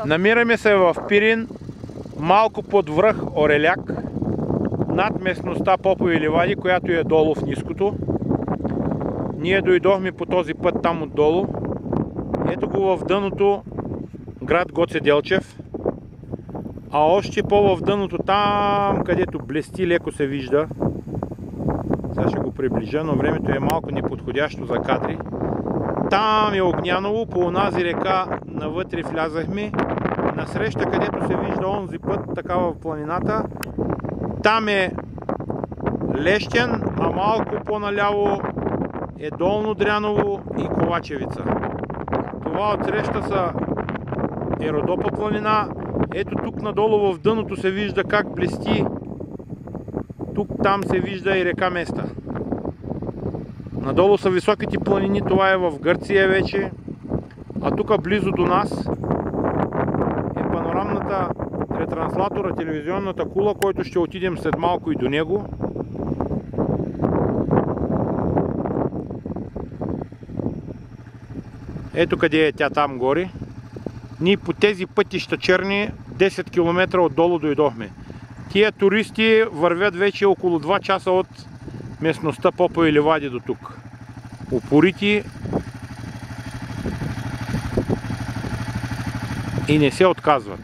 Намираме се в Пирин, малко под връх Ореляк, над местността Попови ливади, която е долу в ниското. Ние дойдохме по този път там отдолу. Ето го в дъното град Гоце Делчев. А още по-в дъното там, където блести, леко се вижда. Сега ще го приближа, но времето е малко неподходящо за кадри. Там е Огняново, по онази река навътре влязахме. Насреща, където се вижда онзи път, така в планината, там е Лещен, а малко по-наляво е Долно Дряново и Ковачевица. Това отсреща е Родопа планина. Ето тук надолу в дъното се вижда как блести. Тук там се вижда и река Места. Надолу са високите планини, това е в Гърция вече. А тук близо до нас е панорамната ретранслатора, телевизионната кула, който ще отидем след малко и до него. Ето къде е тя там горе. Ние по тези пътища черни 10 км отдолу дойдохме. Тия туристи вървят вече около 2 часа от местността Попови ливади до тук. Упорити и не се отказват.